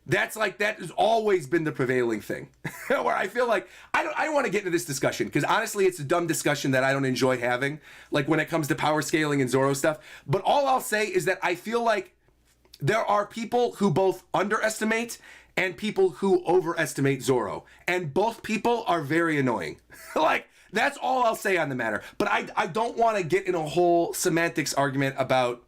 That has always been the prevailing thing. Where I feel like, I don't want to get into this discussion, because honestly, it's a dumb discussion that I don't enjoy having, like when it comes to power scaling and Zoro stuff. But all I'll say is that I feel like there are people who both underestimate and people who overestimate Zoro. And both people are very annoying. Like, That's all I'll say on the matter. But I don't want to get in a whole semantics argument about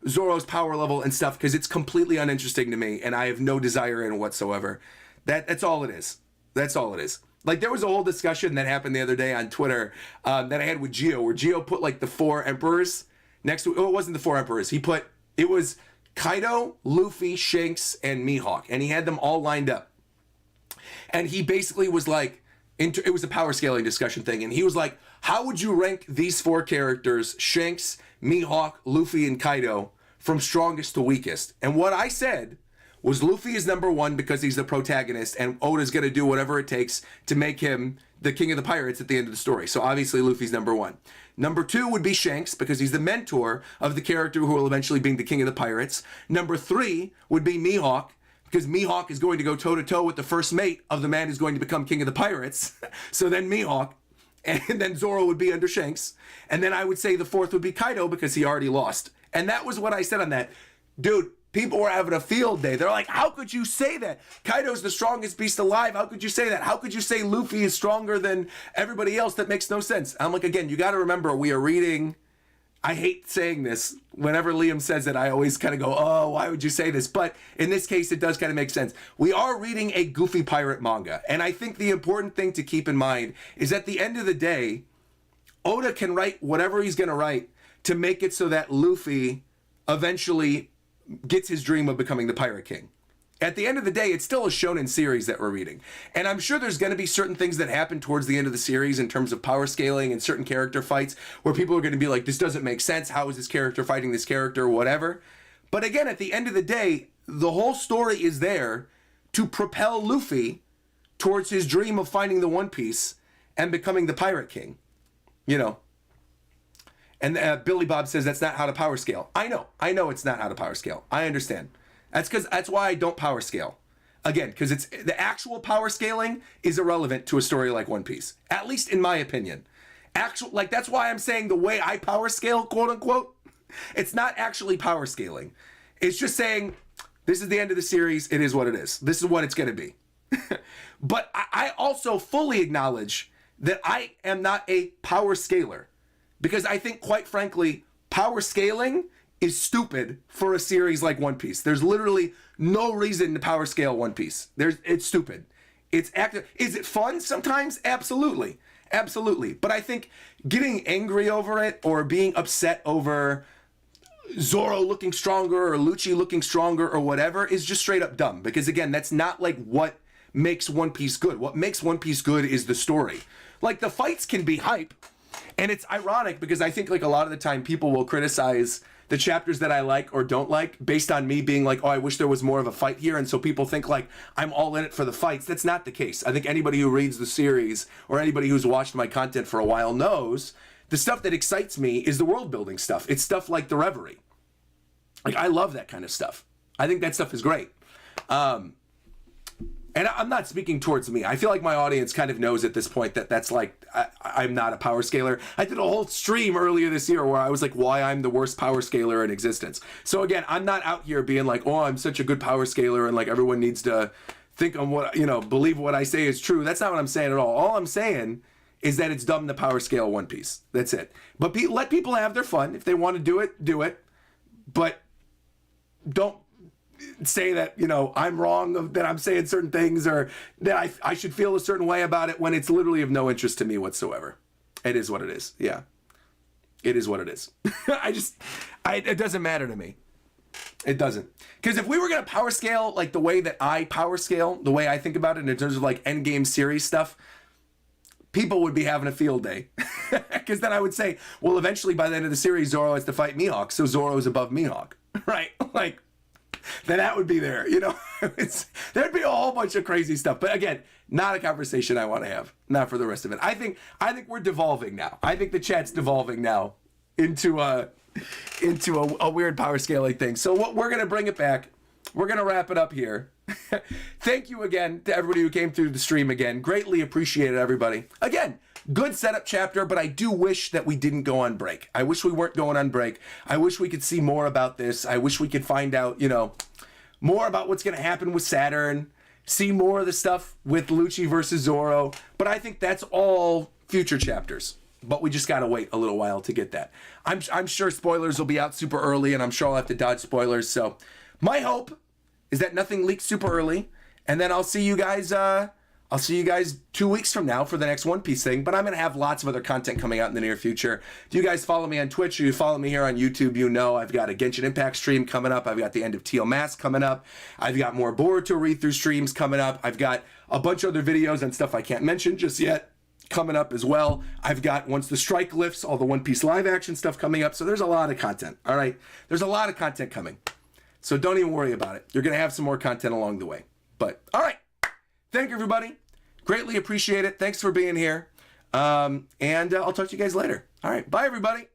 Zoro's power level and stuff because it's completely uninteresting to me and I have no desire in it whatsoever. That's all it is. That's all it is. Like there was a whole discussion that happened the other day on Twitter that I had with Gio, where Gio put like the 4 emperors next to, it wasn't the 4 emperors. It was Kaido, Luffy, Shanks, and Mihawk, and he had them all lined up. And he basically was like, it was a power scaling discussion thing, and he was like, how would you rank these 4 characters, Shanks, Mihawk, Luffy, and Kaido, from strongest to weakest? And what I said was Luffy is number 1 because he's the protagonist, and Oda's going to do whatever it takes to make him the king of the pirates at the end of the story. So obviously Luffy's number 1. Number 2 would be Shanks because he's the mentor of the character who will eventually be the king of the pirates. Number 3 would be Mihawk because Mihawk is going to go toe-to-toe with the first mate of the man who's going to become king of the pirates. So then Mihawk, and then Zoro would be under Shanks. And then I would say the 4th would be Kaido because he already lost. And that was what I said on that. Dude, people were having a field day. They're like, how could you say that? Kaido's the strongest beast alive. How could you say that? How could you say Luffy is stronger than everybody else? That makes no sense. I'm like, again, you got to remember, we are reading. I hate saying this. Whenever Liam says it, I always kind of go, oh, why would you say this? But in this case, it does kind of make sense. We are reading a goofy pirate manga. And I think the important thing to keep in mind is at the end of the day, Oda can write whatever he's going to write to make it so that Luffy eventually gets his dream of becoming the Pirate King. At the end of the day, it's still a shonen series that we're reading. And I'm sure there's going to be certain things that happen towards the end of the series in terms of power scaling and certain character fights where people are going to be like, this doesn't make sense. How is this character fighting this character, whatever. But again, at the end of the day, the whole story is there to propel Luffy towards his dream of finding the One Piece and becoming the Pirate King. You know. And Billy Bob says that's not how to power scale. I know it's not how to power scale. I understand. That's why I don't power scale. Again, because it's the actual power scaling is irrelevant to a story like One Piece, at least in my opinion. That's why I'm saying the way I power scale, quote unquote, it's not actually power scaling. It's just saying this is the end of the series. It is what it is. This is what it's going to be. But I also fully acknowledge that I am not a power scaler. Because I think, quite frankly, power scaling is stupid for a series like One Piece. There's literally no reason to power scale One Piece. It's stupid. It's active. Is it fun sometimes? Absolutely. Absolutely. But I think getting angry over it or being upset over Zoro looking stronger or Lucci looking stronger or whatever is just straight up dumb. Because again, that's not like what makes One Piece good. What makes One Piece good is the story. Like the fights can be hype. And it's ironic because I think like a lot of the time people will criticize the chapters that I like or don't like based on me being like, oh, I wish there was more of a fight here. And so people think like I'm all in it for the fights. That's not the case. I think anybody who reads the series or anybody who's watched my content for a while knows the stuff that excites me is the world building stuff. It's stuff like the Reverie. Like I love that kind of stuff. I think that stuff is great. And I'm not speaking towards me. I feel like my audience kind of knows at this point that that's like, I'm not a power scaler. I did a whole stream earlier this year where I was like, why I'm the worst power scaler in existence. So again, I'm not out here being like, oh, I'm such a good power scaler and like everyone needs to think on what, believe what I say is true. That's not what I'm saying at all. All I'm saying is that it's dumb to power scale One Piece. That's it. But let people have their fun. If they want to do it, do it. But don't say that, I'm wrong, that I'm saying certain things or that I should feel a certain way about it when it's literally of no interest to me whatsoever. It is what it is. Yeah. It is what it is. It doesn't matter to me. It doesn't. Because if we were going to power scale like the way that I power scale, the way I think about it in terms of like endgame series stuff, people would be having a field day. Because then I would say, well, eventually by the end of the series, Zoro has to fight Mihawk, so Zoro's above Mihawk. Right? Like, then that would be there, there'd be a whole bunch of crazy stuff. But again, not a conversation I want to have. Not for the rest of it. I think we're devolving now. I think the chat's devolving now into a weird power scaling thing. So we're going to bring it back. We're going to wrap it up here. Thank you again to everybody who came through the stream again. Greatly appreciated, everybody. Again, good setup chapter, but I do wish that we didn't go on break. I wish we weren't going on break. I wish we could see more about this. I wish we could find out, more about what's going to happen with Saturn, see more of the stuff with Lucci versus Zoro. But I think that's all future chapters. But we just got to wait a little while to get that. I'm sure spoilers will be out super early, and I'm sure I'll have to dodge spoilers. So my hope is that nothing leaks super early, and then I'll see you guys 2 weeks from now for the next One Piece thing. But I'm going to have lots of other content coming out in the near future. If you guys follow me on Twitch or you follow me here on YouTube, you know I've got a Genshin Impact stream coming up. I've got the end of Teal Mask coming up. I've got more Boruto read-through streams coming up. I've got a bunch of other videos and stuff I can't mention just yet coming up as well. I've got, once the strike lifts, all the One Piece live action stuff coming up. So there's a lot of content, all right? There's a lot of content coming. So don't even worry about it. You're going to have some more content along the way. But, all right. Thank you, everybody. Greatly appreciate it. Thanks for being here. And I'll talk to you guys later. All right. Bye, everybody.